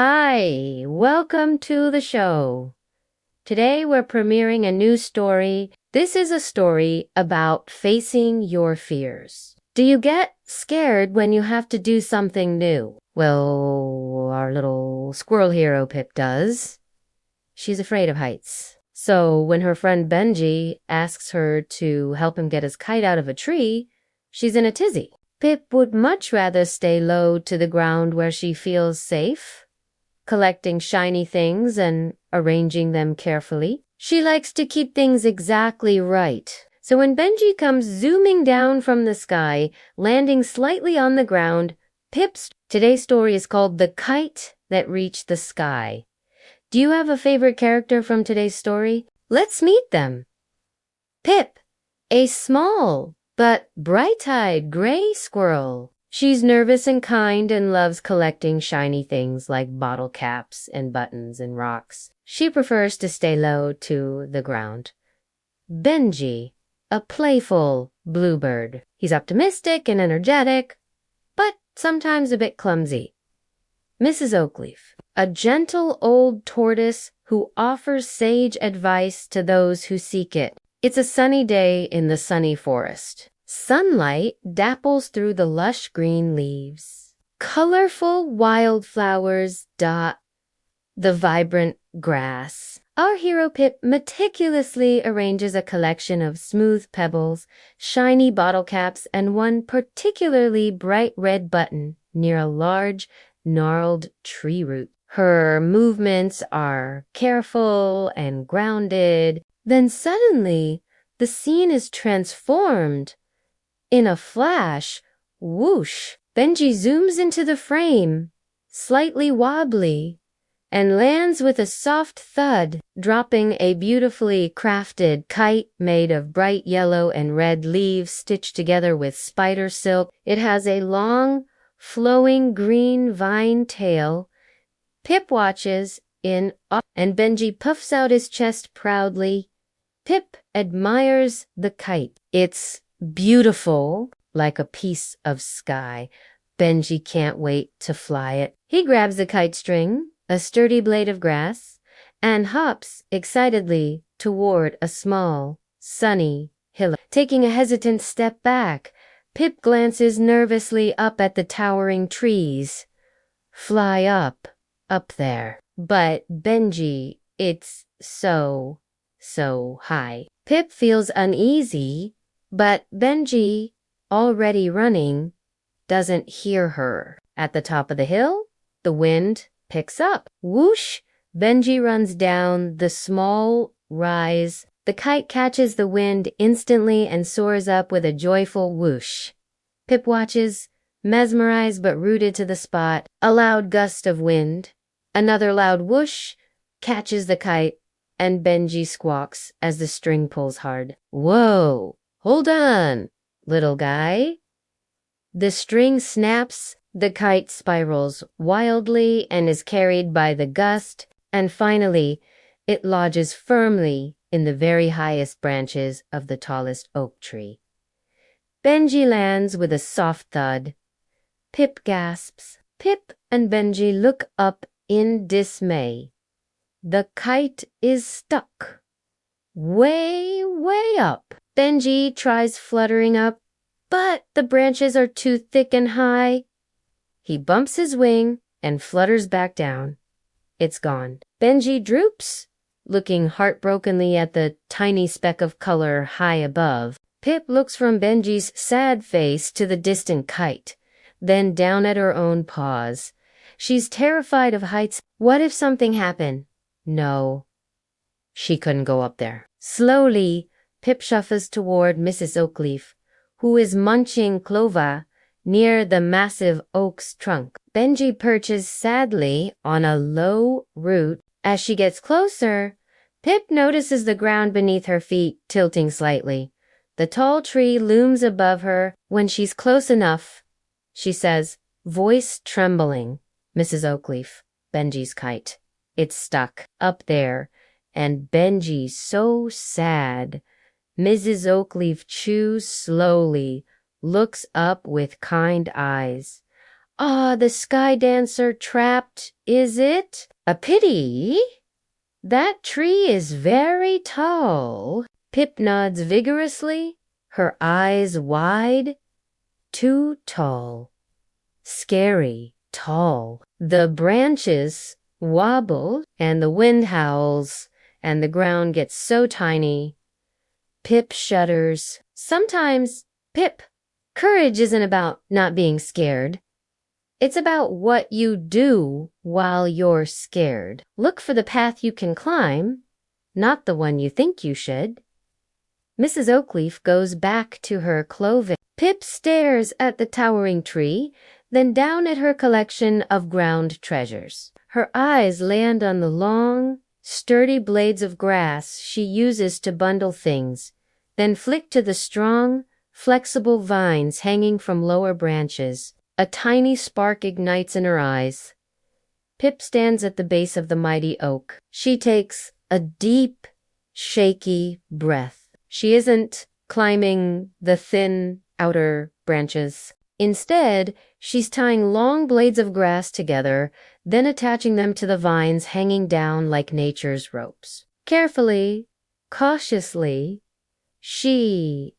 Hi, welcome to the show. Today we're premiering a new story. This is a story about facing your fears. Do you get scared when you have to do something new? Well, our little squirrel hero Pip does. She's afraid of heights. So when her friend Benji asks her to help him get his kite out of a tree, she's in a tizzy. Pip would much rather stay low to the ground where she feels safe, collecting shiny things and arranging them carefully. She likes to keep things exactly right. So when Benji comes zooming down from the sky, landing slightly on the ground, today's story is called The Kite That Reached the Sky. Do you have a favorite character from today's story? Let's meet them. Pip, a small but bright-eyed gray squirrel. She's nervous and kind and loves collecting shiny things like bottle caps and buttons and rocks. She prefers to stay low to the ground. Benji, a playful bluebird. He's optimistic and energetic, but sometimes a bit clumsy. Mrs. Oakleaf, a gentle old tortoise who offers sage advice to those who seek it. It's a sunny day in the sunny forest. Sunlight dapples through the lush green leaves. Colorful wildflowers dot the vibrant grass. Our hero Pip meticulously arranges a collection of smooth pebbles, shiny bottle caps, and one particularly bright red button near a large, gnarled tree root. Her movements are careful and grounded. Then suddenly, the scene is transformed. In a flash, whoosh, Benji zooms into the frame, slightly wobbly, and lands with a soft thud, dropping a beautifully crafted kite made of bright yellow and red leaves stitched together with spider silk. It has a long, flowing green vine tail. Pip watches in awe, and Benji puffs out his chest proudly. Pip admires the kite. It's beautiful, like a piece of sky. Benji can't wait to fly it. He grabs the kite string, a sturdy blade of grass, and hops excitedly toward a small, sunny hillock. Taking a hesitant step back, Pip glances nervously up at the towering trees. Fly up there. But Benji, it's so high. Pip feels uneasy, but Benji, already running, doesn't hear her. At the top of the hill, the wind picks up. Whoosh! Benji runs down the small rise. The kite catches the wind instantly and soars up with a joyful whoosh. Pip watches, mesmerized but rooted to the spot. A loud gust of wind, another loud whoosh, catches the kite, and Benji squawks as the string pulls hard. Whoa! Hold on, little guy. The string snaps, the kite spirals wildly and is carried by the gust, and finally, it lodges firmly in the very highest branches of the tallest oak tree. Benji lands with a soft thud. Pip gasps. Pip and Benji look up in dismay. The kite is stuck. Way up. Benji tries fluttering up, but the branches are too thick and high. He bumps his wing and flutters back down. It's gone. Benji droops, looking heartbrokenly at the tiny speck of color high above. Pip looks from Benji's sad face to the distant kite, then down at her own paws. She's terrified of heights. What if something happened? No, she couldn't go up there. Slowly, Pip shuffles toward Mrs. Oakleaf, who is munching clova near the massive oak's trunk. Benji perches sadly on a low root. As she gets closer, Pip notices the ground beneath her feet tilting slightly. The tall tree looms above her. When she's close enough, she says, voice trembling, Mrs. Oakleaf, Benji's kite. It's stuck up there, and Benji's so sad. Mrs. Oakleaf chews slowly, looks up with kind eyes. Ah, the sky dancer trapped, is it? A pity. That tree is very tall. Pip nods vigorously, her eyes wide. Too tall. Scary, tall. The branches wobble, and the wind howls, and the ground gets so tiny. Pip shudders. Sometimes, Pip, courage isn't about not being scared. It's about what you do while you're scared. Look for the path you can climb, not the one you think you should. Mrs. Oakleaf goes back to her clothing. Pip stares at the towering tree, then down at her collection of ground treasures. Her eyes land on the long, sturdy blades of grass she uses to bundle things, then flick to the strong, flexible vines hanging from lower branches. A tiny spark ignites in her eyes. Pip stands at the base of the mighty oak. She takes a deep, shaky breath. She isn't climbing the thin outer branches. Instead, she's tying long blades of grass together, then attaching them to the vines hanging down like nature's ropes. Carefully, cautiously, she